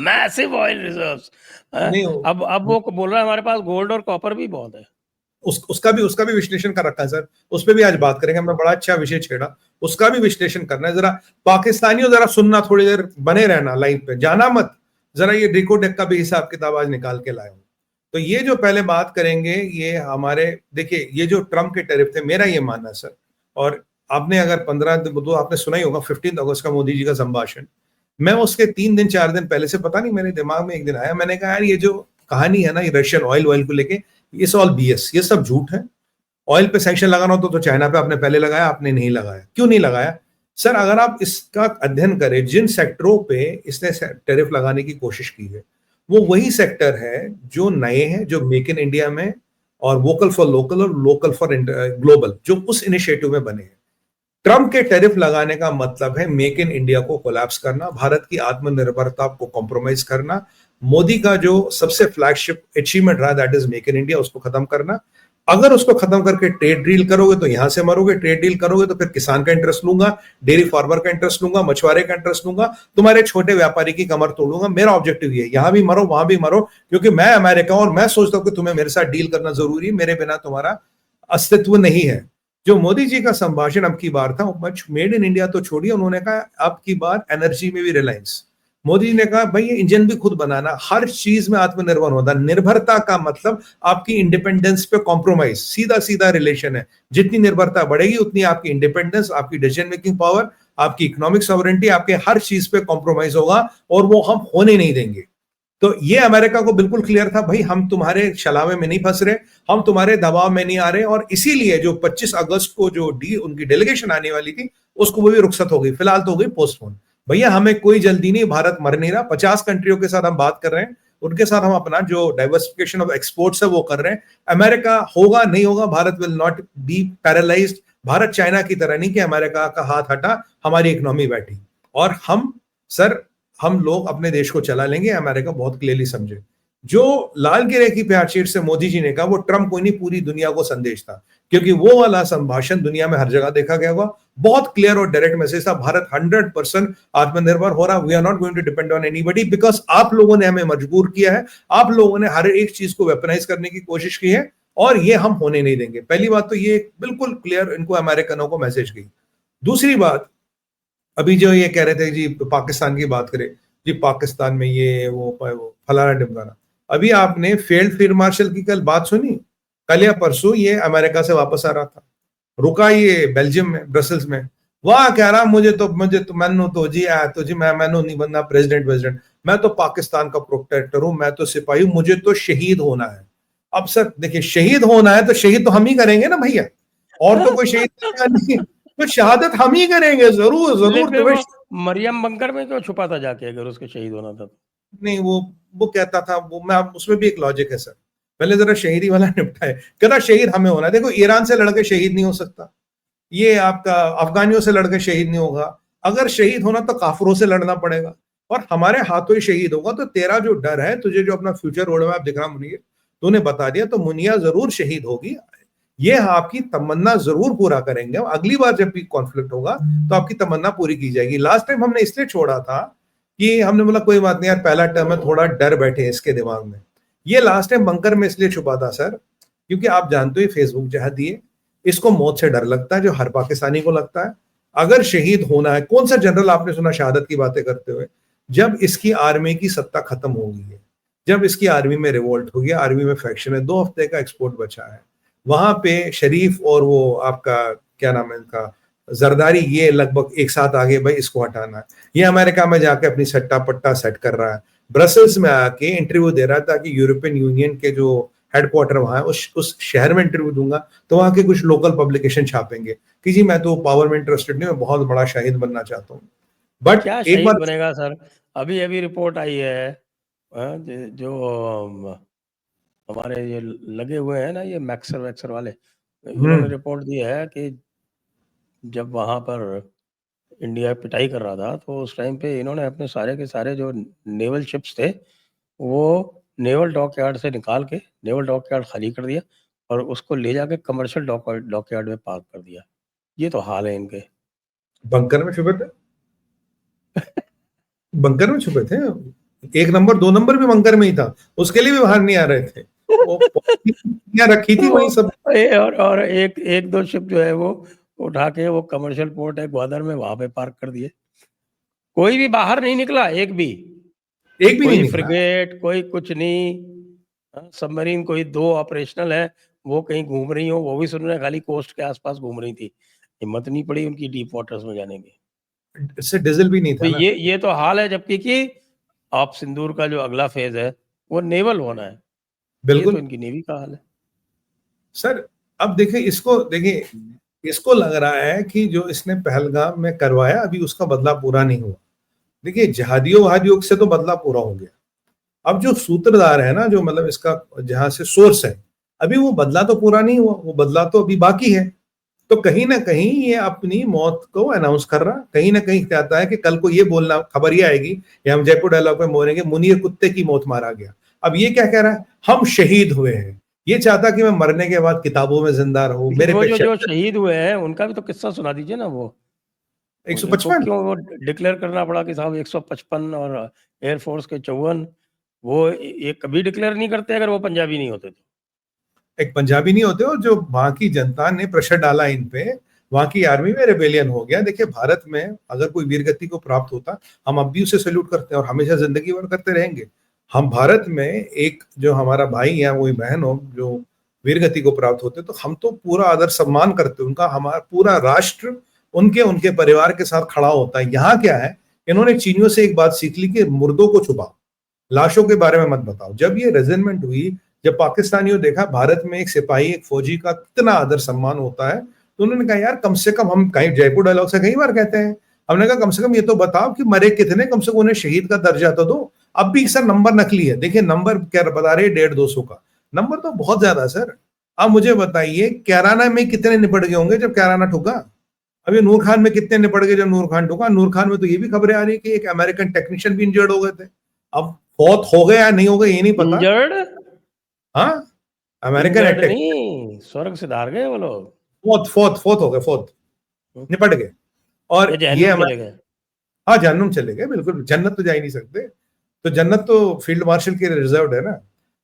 Massive oil reserves. नहीं अब वो बोल रहा है हमारे पास गोल्ड और कॉपर भी बहुत है। उसका भी विश्लेषण कर रखा है सर, उस पर भी आज बात करेंगे। हमने बड़ा अच्छा विषय छेड़ा, उसका भी विश्लेषण करना है। जरा पाकिस्तानियों जरा सुनना, थोड़ी देर बने रहना लाइन पे, जाना मत, जरा ये डिकोडेक का भी हिसाब किताब आज निकाल के लाए हूं। तो ये जो पहले बात करेंगे, ये हमारे देखिए, ये जो ट्रम्प के टैरिफ थे, मेरा ये मानना है सर, और आपने अगर 15 तो आपने सुना ही होगा 15 अगस्त का मोदी जी का संभाषण, मैं उसके 3 दिन 4 दिन पहले से, पता नहीं मेरे दिमाग में एक दिन आया, मैंने कहा यार ये जो कहानी है ना, ये रशियन ऑयल को लेके, ये ऑल बीएस, ये सब झूठ है। ऑयल पे सैंक्शन लगाना हो तो चाइना पे आपने पहले लगाया, आपने नहीं लगाया। क्यों नहीं लगाया सर? अगर आप इसका अध्ययन करें, जिन सेक्टरों पे इसने टैरिफ लगाने की कोशिश की है, वो वही सेक्टर है जो नए हैं, जो मेक इन इंडिया में और वोकल फॉर लोकल और लोकल फॉर ग्लोबल, जो उस इनिशिएटिव में बने हैं। ट्रम्प के टैरिफ लगाने का मतलब है मेक इन इंडिया को कोलैप्स करना, भारत की आत्मनिर्भरता को कॉम्प्रोमाइज करना, मोदी का जो सबसे फ्लैगशिप अचीवमेंट रहा that is make in India, उसको खत्म करना। अगर उसको खत्म करके ट्रेड डील करोगे तो यहां से मरोगे, ट्रेड डील करोगे तो फिर किसान का इंटरेस्ट लूंगा, डेयरी फार्मर का इंटरेस्ट लूंगा, मछुआरे का इंटरेस्ट लूंगा, तुम्हारे छोटे व्यापारी की कमर तोड़ूंगा। मेरा ऑब्जेक्टिव ये है, यहां भी मरो वहां भी मरो, क्योंकि मैं अमेरिका हूं और मैं सोचता हूं कि तुम्हें मेरे साथ डील करना जरूरी है, मेरे बिना तुम्हारा अस्तित्व नहीं है। जो मोदी जी का संभाषण अब की बार था, मेड इन इंडिया तो छोड़िए, उन्होंने कहा अब की बार एनर्जी में भी रिलायंस। मोदी जी ने कहा भाई ये इंजन भी खुद बनाना, हर चीज में आत्मनिर्भर होता। निर्भरता का मतलब आपकी इंडिपेंडेंस पे कॉम्प्रोमाइज, सीधा सीधा रिलेशन है। जितनी निर्भरता बढ़ेगी उतनी आपकी इंडिपेंडेंस, आपकी डिसीजन मेकिंग पावर, आपकी इकोनॉमिक सॉवरेंटी, आपके हर चीज पे कॉम्प्रोमाइज होगा, और वो हम होने नहीं देंगे। तो ये अमेरिका को बिल्कुल क्लियर था, भाई हम तुम्हारे छलावे में नहीं फंस रहे, हम तुम्हारे दबाव में नहीं आ रहे। और इसीलिए जो 25 अगस्त को जो उनकी डेलीगेशन आने वाली थी, उसको वो भी रुखसत हो गई, फिलहाल तो हो गई पोस्टपोन। भैया हमें कोई जल्दी नहीं, भारत मर नहीं रहा। 50 कंट्रियों के साथ हम बात कर रहे हैं, उनके साथ हम अपना जो डाइवर्सिफिकेशन ऑफ एक्सपोर्ट्स है वो कर रहे हैं। अमेरिका होगा नहीं होगा, Bharat will not be paralysed. Bharat China की तरह नहीं कि अमेरिका का हाथ हटा हमारी इकोनॉमी बैठी। और हम लोग अपने देश को चला लेंगे, अमेरिका बहुत क्लियरली समझे। जो लाल किले की प्यारशीट से मोदी जी ने कहा, वो ट्रम्प को नहीं पूरी दुनिया को संदेश था, क्योंकि वो वाला संभाषण दुनिया में हर जगह देखा गया होगा। बहुत क्लियर और डायरेक्ट मैसेज था, भारत 100% आत्मनिर्भर हो रहा, we are not going to depend on anybody, because आप लोगों ने हमें मजबूर किया है, आप लोगों ने हर एक चीज को वेपनाइज करने की कोशिश की है, और ये हम होने नहीं देंगे। पहली बात तो ये बिल्कुल क्लियर इनको अमेरिकनों को मैसेज गई। दूसरी बात, अभी जो ये कह रहे थे जी पाकिस्तान की बात करें जी, पाकिस्तान में ये वो फलाना ढिमकाना, अभी आपने फेल्ड फील्ड मार्शल की कल बात सुनी? कल या परसों ये अमेरिका से वापस आ रहा था, रुका ये बेल्जियम में, ब्रसल्स में। वहां कह रहा मुझे तो मैनू तो जी आया तो जी मैनू नहीं बनना प्रेसिडेंट, मैं तो पाकिस्तान का प्रोटेक्टर हूं, मैं तो सिपाही हूं, मुझे तो शहीद होना है। अब सर देखिए, शहीद होना है तो शहीद तो हम ही करेंगे ना भैया, और तो कोई शहीद करेगा नहीं, तो शहादत हम ही करेंगे, जरूर जरूर। तो मरियम बंकर में क्यों छुपा था जाके, अगर उसके शहीद होना था? नहीं, वो कहता था, वो मैं उसमें भी एक लॉजिक है सर, पहले जरा शहीदी वाला निपटाए। कहता शहीद हमें होना है। देखो, ईरान से लड़के शहीद नहीं हो सकता, ये आपका अफगानियों से लड़के शहीद नहीं होगा। अगर शहीद होना तो काफिरों से लड़ना पड़ेगा, और हमारे हाथों ही शहीद होगा। तो तेरा जो डर है, तुझे जो अपना फ्यूचर रोड मैप दिख रहा मुनीर, तूने बता दिया, तो मुनिया जरूर शहीद होगी। ये आपकी तमन्ना जरूर पूरा करेंगे। अगली बार जब भी कॉन्फ्लिक्ट होगा तो आपकी तमन्ना पूरी की जाएगी। लास्ट टाइम हमने इसलिए छोड़ा था कि हमने बोला कोई बात नहीं यार, पहला टर्म है, थोड़ा डर बैठे इसके दिमाग में। ये लास्ट टाइम बंकर में इसलिए छुपा था सर, क्योंकि आप जानते हो फेसबुक जहादी है, इसको मौत से डर लगता है, जो हर पाकिस्तानी को लगता है। अगर शहीद होना है, कौन सा जनरल आपने सुना शहादत की बातें करते हुए? जब इसकी आर्मी की सत्ता खत्म हो गई है, जब इसकी आर्मी में रिवोल्ट हो गया, आर्मी में फैक्शन है, 2 हफ्ते का एक्सपोर्ट बचा है, वहां पे शरीफ और वो आपका क्या नाम है इनका, जरदारी, ये लगभग एक साथ आगे, भाई इसको हटाना है। ये अमेरिका में जाके अपनी सट्टा पट्टा सेट कर रहा है, ब्रसल्स में आके इंटरव्यू दे रहा था कि यूरोपियन यूनियन के जो हेडक्वार्टर वहां है, उस शहर में इंटरव्यू दूंगा तो वहां के कुछ लोकल पब्लिकेशन छापेंगे कि जी मैं तो पावर में इंटरेस्टेड नहीं, मैं बहुत बड़ा शहीद बनना चाहता हूँ। बट क्या एक बार बनेगा सर, अभी अभी रिपोर्ट आई है जो हमारे ये लगे हुए हैं ना, ये मैक्सर वैक्सर वाले, इन्होंने रिपोर्ट दी है कि जब वहां पर इंडिया पिटाई कर रहा था, तो उस टाइम पे इन्होंने अपने सारे के सारे जो नेवल शिप्स थे, वो नेवल डॉकयार्ड से निकाल के नेवल डॉकयार्ड खाली कर दिया और उसको ले जाके कमर्शियल डॉकयार्ड में पार्क कर दिया। ये तो हाल है इनके। बंकर में छुपे थे, बंकर में छुपे थे। 1 नंबर 2 नंबर भी बंकर में ही था, उसके लिए भी बाहर नहीं आ रहे थे। वो रखी थी वही सब। और एक दो शिप जो है वो उठा के वो कमर्शियल पोर्ट है ग्वादर में, वहां पे पार्क कर दिए। कोई भी बाहर नहीं निकला, एक भी नहीं कोई निकला। फ्रिगेट, कोई कुछ नहीं। सबमरीन कोई 2 ऑपरेशनल है, वो कहीं घूम रही हो, वो भी सुन रहे हैं, खाली कोस्ट के आसपास घूम रही थी। हिम्मत नहीं पड़ी उनकी डीप वाटर्स में जाने की। इससे डीजल भी नहीं तो था ना। ये तो हाल है, जबकि कि आप सिंदूर का जो अगला फेज है वो नेवल होना है। ये तो बिल्कुल इनकी नेवी का हाल है। सर। अब देखिए इसको लग रहा है कि जो इसने पहलगाम में करवाया अभी उसका बदला पूरा नहीं हुआ। देखिए जहादियों वहादियों से तो बदला पूरा हो गया। अब जो सूत्रधार है ना, जो मतलब इसका जहां से सोर्स है, अभी वो बदला तो पूरा नहीं हुआ, वो बदला तो अभी बाकी है। तो कहीं ना कहीं ये अपनी मौत को अनाउंस कर रहा, कहीं ना कहीं कहता है कि कल को ये बोलना, खबर ये आएगी कि हम जयपुर डायलॉग में बोलेंगे मुनीर कुत्ते की मौत मारा गया। अब ये क्या कह रहा है, हम शहीद हुए हैं। ये चाहता कि मैं मरने के बाद किताबों में जिंदा रहूं, मेरे वो पे जो शहीद हुए हैं उनका भी तो किस्सा सुना दीजिए ना। वो उनको 155। क्यों वो डिक्लेयर करना पड़ा कि साहब 155 और एयरफोर्स के 54? वो ये कभी डिक्लेयर नहीं करते अगर वो पंजाबी नहीं होते तो। एक पंजाबी नहीं होते, और जो वहां की जनता ने प्रेशर डाला इन पे, वहां की आर्मी में रेबेलियन हो गया। देखिए भारत में अगर कोई वीरगति को प्राप्त होता, हम अब भी उसे सैल्यूट करते हैं और हमेशा जिंदगी भर करते रहेंगे। हम भारत में एक जो हमारा भाई या कोई बहन हो जो वीरगति को प्राप्त होते, तो हम तो पूरा आदर सम्मान करते हैं उनका। हमारा पूरा राष्ट्र उनके उनके परिवार के साथ खड़ा होता है। यहाँ क्या है, इन्होंने चीनियों से एक बात सीख ली कि मुर्दों को छुपाओ, लाशों के बारे में मत बताओ। जब ये रेजिमेंट हुई, जब पाकिस्तानियों देखा भारत में एक सिपाही एक फौजी का कितना आदर सम्मान होता है, तो उन्होंने कहा यार कम से कम, हम कहीं जयपुर डायलॉग से कई बार कहते हैं, हमने कहा कम से कम ये तो बताओ कि मरे कितने, कम से कम उन्हें शहीद का दर्जा तो दो। अब भी सर नंबर नकली है, देखिए नंबर क्या बता रहे 150-200 का नंबर, तो बहुत ज्यादा सर। अब मुझे बताइए कैराना में कितने निपट गए होंगे जब कैराना ठुका। अभी नूर खान में कितने निपट गए जब नूर खान ठुका। नूर खान में तो ये भी खबरें आ रही है कि एक अमेरिकन टेक्नीशियन भी इंजर्ड हो गए थे। अब फौत हो गए या नहीं हो गए ये नहीं पता। इंजर्ड हाँ, अमेरिकन इंजर्ड अटैक, नहीं, स्वर्ग सिधार गए वो लोग। फोर्थ फोर्थ फोर्थ हो गए, फोर्थ निपट गए। ये और ये जहन्नुम चले गए। हाँ जहन्नुम चले गए, बिल्कुल। जन्नत तो जा ही नहीं सकते, तो जन्नत तो फील्ड मार्शल के रिजर्व है ना,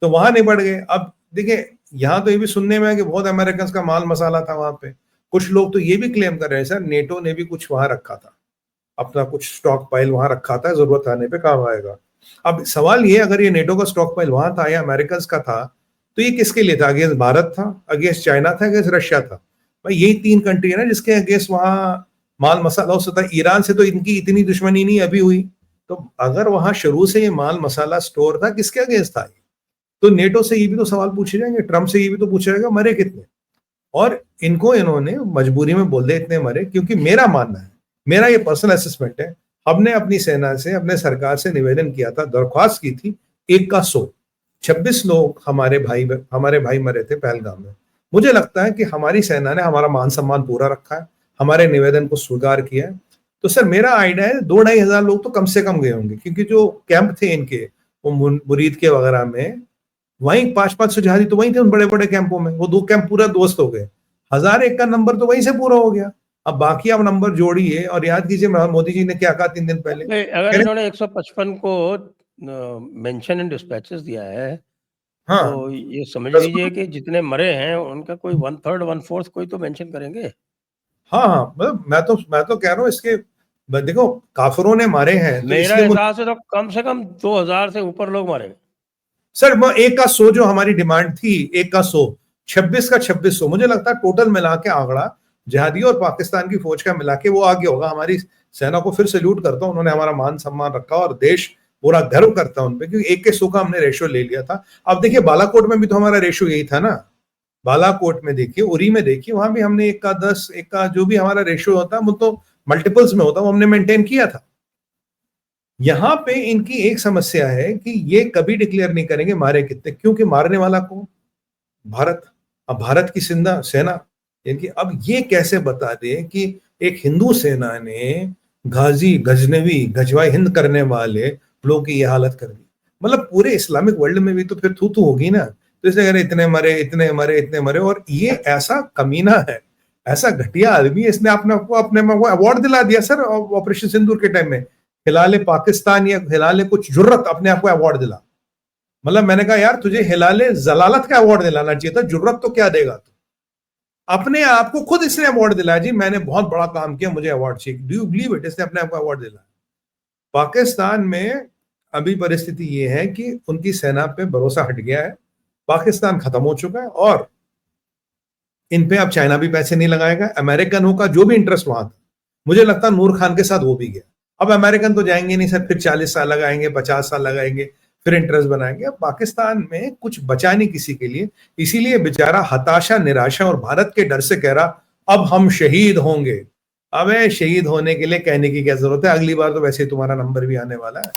तो वहां निपट गए। अब देखिए यहाँ तो ये भी सुनने में है कि बहुत अमेरिकन का माल मसाला था वहां पे। कुछ लोग तो ये भी क्लेम कर रहे हैं सर, नेटो ने भी कुछ वहां रखा था, अपना कुछ स्टॉक पाइल वहां रखा था, जरूरत आने पे काम आएगा। अब सवाल ये, अगर ये नेटो का स्टॉक पाइल वहां था या अमेरिकन का था, तो ये किसके लिए था? अगेंस्ट भारत था, अगेंस्ट चाइना था, अगेंस्ट रशिया था? भाई यही 3 कंट्री है ना जिसके अगेंस्ट वहां माल मसाला हो सकता है। ईरान से तो इनकी इतनी दुश्मनी नहीं अभी हुई, तो अगर वहां शुरू से ये माल मसाला स्टोर था, किसके अगेंस्ट था? तो नेटो से ये भी तो सवाल पूछे जाएंगे, ट्रम्प से ये भी तो पूछा जाएगा मरे कितने। और इनको इन्होंने मजबूरी में बोल दे इतने मरे, क्योंकि मेरा मानना है, मेरा ये पर्सनल असेसमेंट है, हमने अपनी सेना से, अपने सरकार से निवेदन किया था, दरख्वास्त की थी 1 का 100, 26 लोग हमारे भाई मरे थे पहलगाम में। मुझे लगता है कि हमारी सेना ने हमारा मान सम्मान पूरा रखा है, हमारे निवेदन को स्वीकार किया है। तो सर मेरा आइडिया है 2-2.5 हजार लोग तो कम से कम गए होंगे, क्योंकि जो कैंप थे इनके वो मुरीद के वगैरह में, वहीं 500-500 जहाजी तो वहीं थे उन बड़े बड़े कैंपों में। वो 2 कैंप पूरा दोस्त हो गए, 1001 का नंबर तो वहीं से पूरा हो गया। अब बाकी आप नंबर जोड़िए और याद कीजिए मोदी जी ने क्या कहा 3 दिन पहले। अगर इन्होंने 155 को मेंशन इन डिस्पैचेस दिया है, हाँ, तो ये समझ लीजिए कि जितने मरे हैं उनका कोई 1/3 1/4 कोई तो मेंशन करेंगे। हाँ हाँ, मतलब मैं तो कह रहा हूँ इसके, देखो काफिरों ने मारे हैं तो मेरा इसलिए हिसाब से कम 2000 से ऊपर लोग मारे। सर 1 का 100 जो हमारी डिमांड थी, 1 का 100, 26 का 2600, मुझे लगता है टोटल मिला के आंकड़ा जिहादी और पाकिस्तान की फौज का मिला के वो आगे होगा। हमारी सेना को फिर सैल्यूट करता हूं, उन्होंने हमारा मान सम्मान रखा और देश पूरा गर्व करता है उनपे, क्योंकि 1 के 100 का हमने रेशियो ले लिया था। अब देखिए बालाकोट में भी तो हमारा रेशियो यही था ना। बालाकोट में देखिए, उरी में देखिए, वहां भी हमने 1 का 10, 1 का जो भी हमारा रेशियो होता है वो तो मल्टीपल्स में होता है, वो हमने मेंटेन किया था। यहां पे इनकी एक समस्या है कि ये कभी डिक्लेयर नहीं करेंगे मारे कितने, क्योंकि मारने वाला कौन? भारत। अब भारत की सेना इनकी, अब ये कैसे बता दे कि एक हिंदू सेना ने गाजी गजनवी गजवाई हिंद करने वाले लोगों की ये हालत कर दी। मतलब पूरे इस्लामिक वर्ल्ड में भी तो फिर थू थू होगी ना। तो इसलिए अगर इतने मरे इतने मरे इतने मरे, और ये ऐसा कमीना है, ऐसा घटिया आदमी, इसने अपने को अवार्ड दिला दिया सर ऑपरेशन सिंदूर के टाइम में हिलाले पाकिस्तान या हिलाले कुछ जुर्रत अपने आप को अवार्ड दिला। मतलब मैंने कहा यार तुझे हिलाले जलालत का अवार्ड दिलाना चाहिए था, जुर्रत तो क्या देगा तू, अपने आप को खुद इसने अवार्ड दिलाया जी मैंने बहुत बड़ा काम किया मुझे अवार्ड चाहिए। डू यू बिलीव इट, इसने अपने आप को अवार्ड दिलाया। पाकिस्तान में अभी परिस्थिति ये है कि उनकी सेना पे भरोसा हट गया है, पाकिस्तान खत्म हो चुका है और इन पे अब चाइना भी पैसे नहीं लगाएगा। अमेरिकनों का जो भी इंटरेस्ट वहां था, मुझे लगता है नूर खान के साथ वो भी गया। अब अमेरिकन तो जाएंगे नहीं सर, फिर 40 साल लगाएंगे, 50 साल लगाएंगे, फिर इंटरेस्ट बनाएंगे। अब पाकिस्तान में कुछ बचा नहीं किसी के लिए, इसीलिए बेचारा हताशा, निराशा और भारत के डर से कह रहा अब हम शहीद होंगे। अब शहीद होने के लिए कहने की क्या जरूरत है, अगली बार तो वैसे ही तुम्हारा नंबर भी आने वाला है।